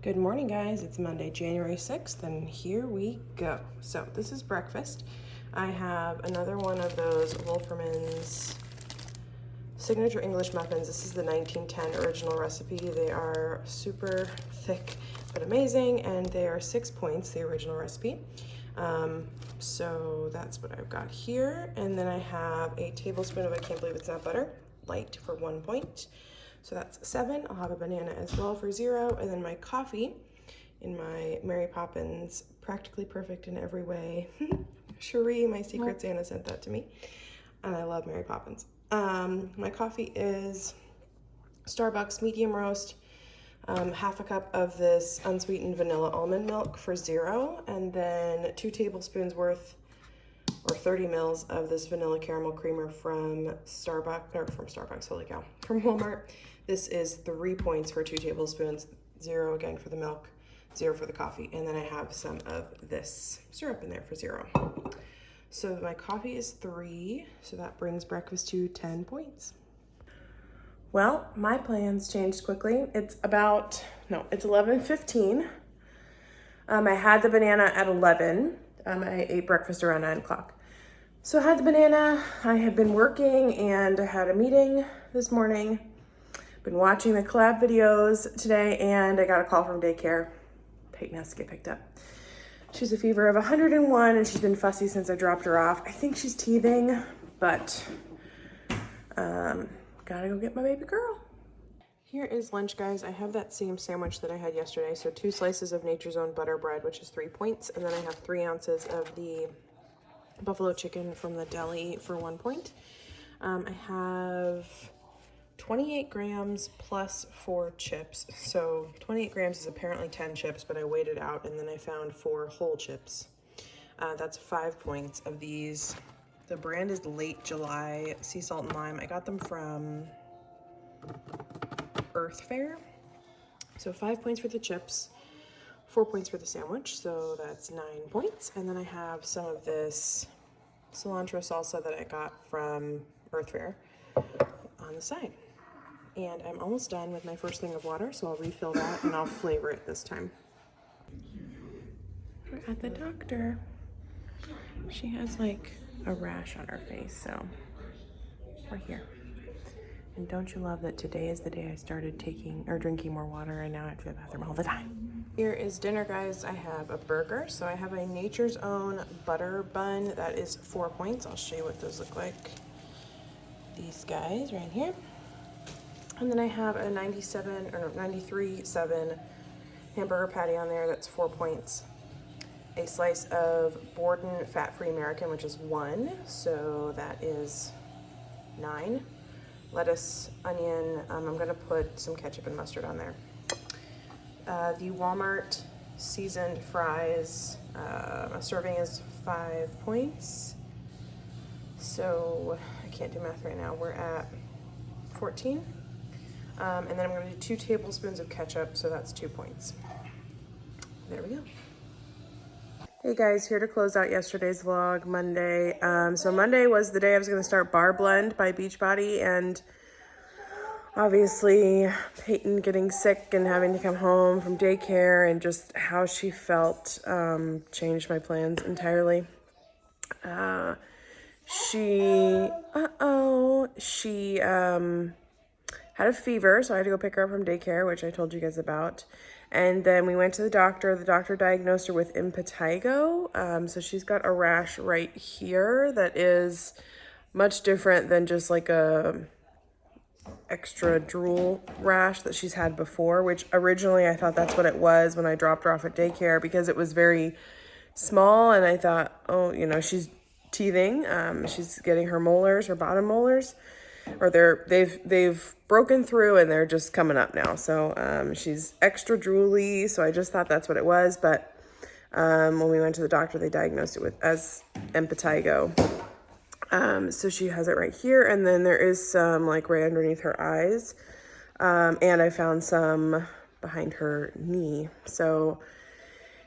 Good morning, guys. It's Monday, January 6th, and here we go. So this is breakfast. I have another one of those Wolferman's signature English muffins. This is the 1910 original recipe. They are super thick but amazing, and they are 6 points, the original recipe. So that's what I've got here. And then I have a tablespoon of I can't believe it's not butter, light, for 1 point. So that's 7. I'll have a banana as well for 0. And then my coffee in my Mary Poppins, practically perfect in every way. Cherie, my secret Santa, sent that to me. And I love Mary Poppins. My coffee is Starbucks medium roast, half a cup of this unsweetened vanilla almond milk for 0. And then 2 tablespoons worth or 30 mils of this vanilla caramel creamer from Starbucks, holy cow, from Walmart. This is 3 points for 2 tablespoons, 0 again for the milk, 0 for the coffee. And then I have some of this syrup in there for 0. So my coffee is 3, so that brings breakfast to 10 points. Well, my plans changed quickly. It's 11:15. I had the banana at 11. I ate breakfast around 9 o'clock. So I had the banana, I had been working and I had a meeting this morning. Been watching the collab videos today and I got a call from daycare. Peyton has to get picked up. She's a fever of 101 and she's been fussy since I dropped her off. I think she's teething, but gotta go get my baby girl. Here is lunch, guys. I have that same sandwich that I had yesterday. So 2 slices of Nature's Own butter bread, which is 3 points. And then I have 3 ounces of the buffalo chicken from the deli for 1 point. I have 28 grams plus 4 chips. So 28 grams is apparently 10 chips, but I weighed it out and then I found 4 whole chips. That's 5 points of these. The brand is Late July Sea Salt and Lime. I got them from Earth Fare. So 5 points for the chips, 4 points for the sandwich, so that's 9 points. And then I have some of this cilantro salsa that I got from Earth Fare on the side. And I'm almost done with my first thing of water, so I'll refill that and I'll flavor it this time. We're at the doctor. She has like a rash on her face, so we're here. And don't you love that today is the day I started drinking more water and now I have to go to the bathroom all the time. Here is dinner, guys. I have a burger. So I have a Nature's Own butter bun. That is 4 points. I'll show you what those look like. These guys right here. And then I have a 93.7 hamburger patty on there. That's 4 points. A slice of Borden fat-free American, which is 1. So that is 9. Lettuce, onion, I'm gonna put some ketchup and mustard on there. The Walmart seasoned fries, a serving is 5 points. So I can't do math right now. We're at 14. And then I'm gonna do 2 tablespoons of ketchup, so that's 2 points. There we go. Hey guys, here to close out yesterday's vlog, Monday. So Monday was the day I was gonna start Bar Blend by Beachbody, and obviously Peyton getting sick and having to come home from daycare and just how she felt changed my plans entirely. She had a fever, so I had to go pick her up from daycare, which I told you guys about. And then we went to the doctor. The doctor diagnosed her with impetigo. So she's got a rash right here that is much different than just like a extra drool rash that she's had before, which originally I thought that's what it was when I dropped her off at daycare because it was very small. And I thought, oh, she's teething. She's getting her molars, her bottom molars, or they've broken through and they're just coming up now. So she's extra drooly, so I just thought that's what it was. But when we went to the doctor, they diagnosed it as impetigo. So she has it right here, and then there is some like right underneath her eyes, and I found some behind her knee. So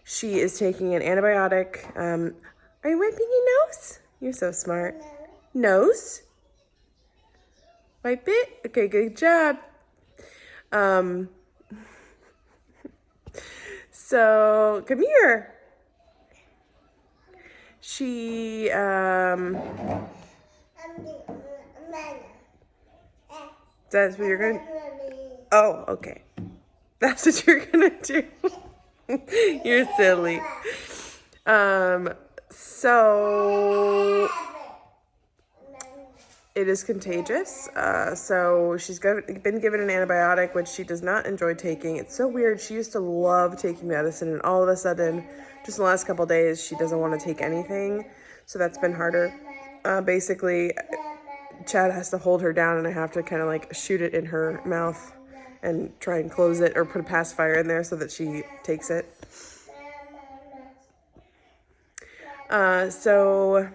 she is taking an antibiotic. Are you wiping your nose? You're so smart. Nose? Wipe it? Okay, good job. So, come here. She, that's what you're gonna, oh, okay. That's what you're gonna do. You're silly. So it is contagious. So she's been given an antibiotic, which she does not enjoy taking. It's so weird. She used to love taking medicine, and all of a sudden, just in the last couple of days, she doesn't want to take anything. So that's been harder. Basically, Chad has to hold her down, and I have to kind of like shoot it in her mouth and try and close it or put a pacifier in there so that she takes it. So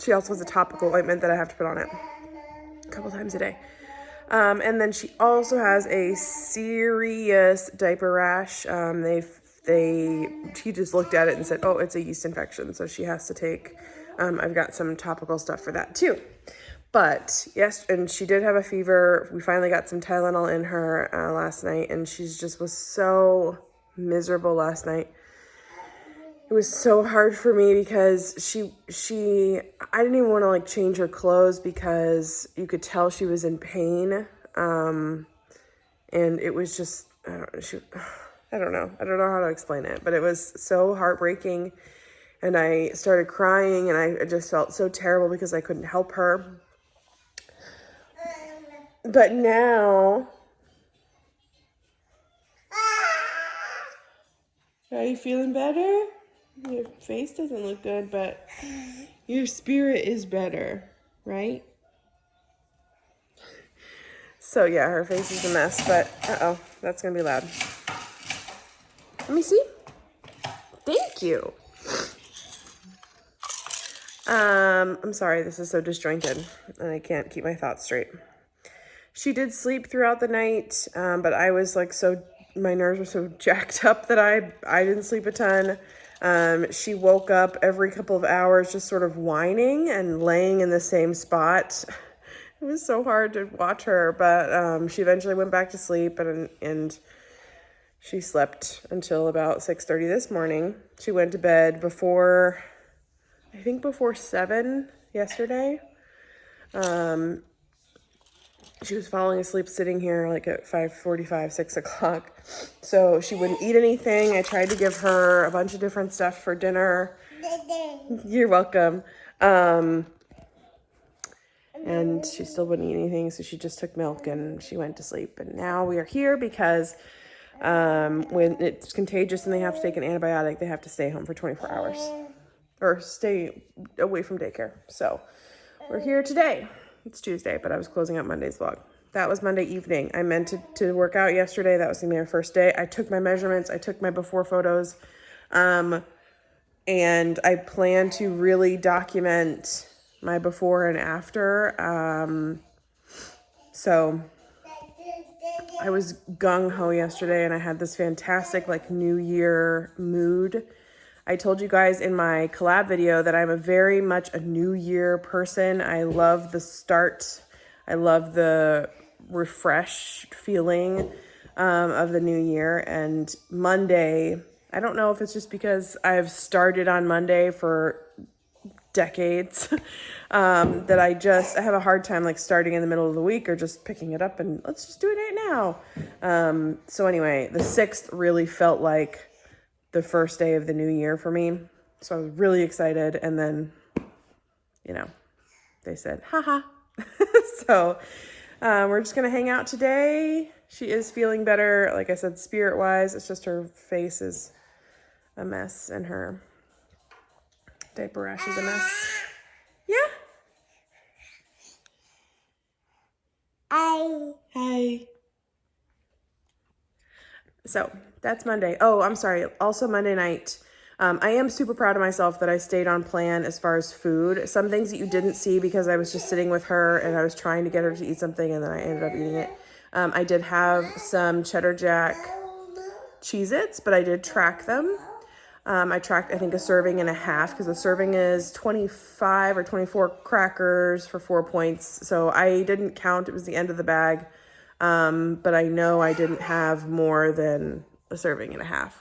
she also has a topical ointment that I have to put on it a couple times a day. And then she also has a serious diaper rash. She just looked at it and said, oh, it's a yeast infection. So she has to take, I've got some topical stuff for that too. But yes, and she did have a fever. We finally got some Tylenol in her last night, and she's just was so miserable last night. It was so hard for me because I didn't even want to like change her clothes because you could tell she was in pain. And it was just, I don't know how to explain it, but it was so heartbreaking. And I started crying, and I just felt so terrible because I couldn't help her. But now, are you feeling better? Your face doesn't look good, but your spirit is better, right? So yeah, her face is a mess, but uh-oh, that's gonna be loud. Let me see. Thank you. I'm sorry, this is so disjointed, and I can't keep my thoughts straight. She did sleep throughout the night, but I was like my nerves were so jacked up that I didn't sleep a ton. She woke up every couple of hours just sort of whining and laying in the same spot. It was so hard to watch her, but she eventually went back to sleep, and she slept until about 6:30 this morning. She went to bed before 7 yesterday. She was falling asleep sitting here like at 5:45, 6 o'clock. So she wouldn't eat anything. I tried to give her a bunch of different stuff for dinner. You're welcome. And she still wouldn't eat anything, so she just took milk and she went to sleep. And now we are here because when it's contagious and they have to take an antibiotic, they have to stay home for 24 hours or stay away from daycare. So we're here today. It's Tuesday, but I was closing out Monday's vlog. That was Monday evening. I meant to work out yesterday. That was gonna be our first day. I took my measurements. I took my before photos. And I plan to really document my before and after. So I was gung-ho yesterday, and I had this fantastic like New Year mood. I told you guys in my collab video that I'm very much a New Year person. I love the start. I love the refreshed feeling of the new year. And Monday, I don't know if it's just because I've started on Monday for decades that I have a hard time like starting in the middle of the week or just picking it up and let's just do it right now. So anyway, the 6th really felt like the first day of the new year for me. So I was really excited. And then, they said, haha. So we're just going to hang out today. She is feeling better. Like I said, spirit wise, it's just her face is a mess and her diaper rash is a mess. Yeah. Hi. So that's Monday. Oh, I'm sorry. Also Monday night. I am super proud of myself that I stayed on plan as far as food. Some things that you didn't see because I was just sitting with her and I was trying to get her to eat something and then I ended up eating it. I did have some Cheddar Jack Cheez-Its, but I did track them. I tracked, I think, a serving and a half because the serving is 25 or 24 crackers for 4 points. So I didn't count. It was the end of the bag. But I know I didn't have more than a serving and a half.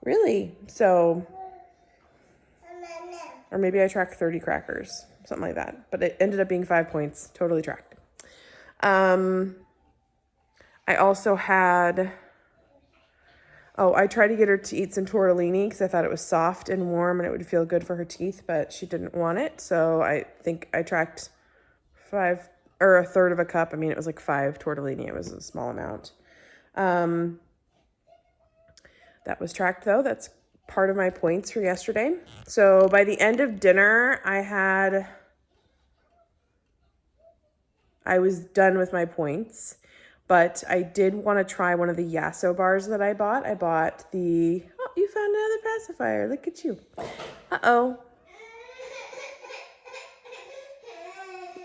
Really? So, or maybe I tracked 30 crackers, something like that. But it ended up being 5 points, totally tracked. I also had, I tried to get her to eat some tortellini because I thought it was soft and warm and it would feel good for her teeth, but she didn't want it. So I think I tracked 5 or a third of a cup. I mean, it was like 5 tortellini. It was a small amount. That was tracked though. That's part of my points for yesterday. So by the end of dinner, I was done with my points, but I did want to try one of the Yasso bars that I bought. I bought you found another pacifier. Look at you. Uh-oh.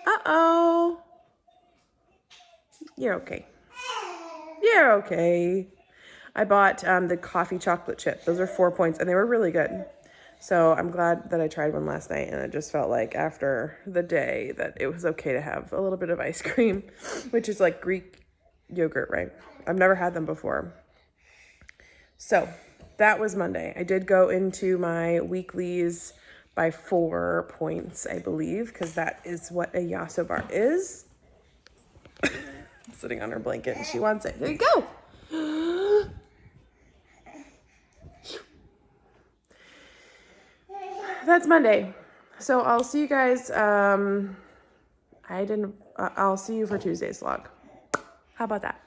Uh-oh. You're okay. You're okay. I bought the coffee chocolate chip. Those are 4 points, and they were really good. So I'm glad that I tried one last night, and it just felt like after the day that it was okay to have a little bit of ice cream, which is like Greek yogurt, right? I've never had them before. So that was Monday. I did go into my weeklies by 4 points, I believe, because that is what a Yasso bar is. Sitting on her blanket, and she wants it. There you go. That's Monday. So I'll see you guys. I'll see you for Tuesday's vlog. How about that?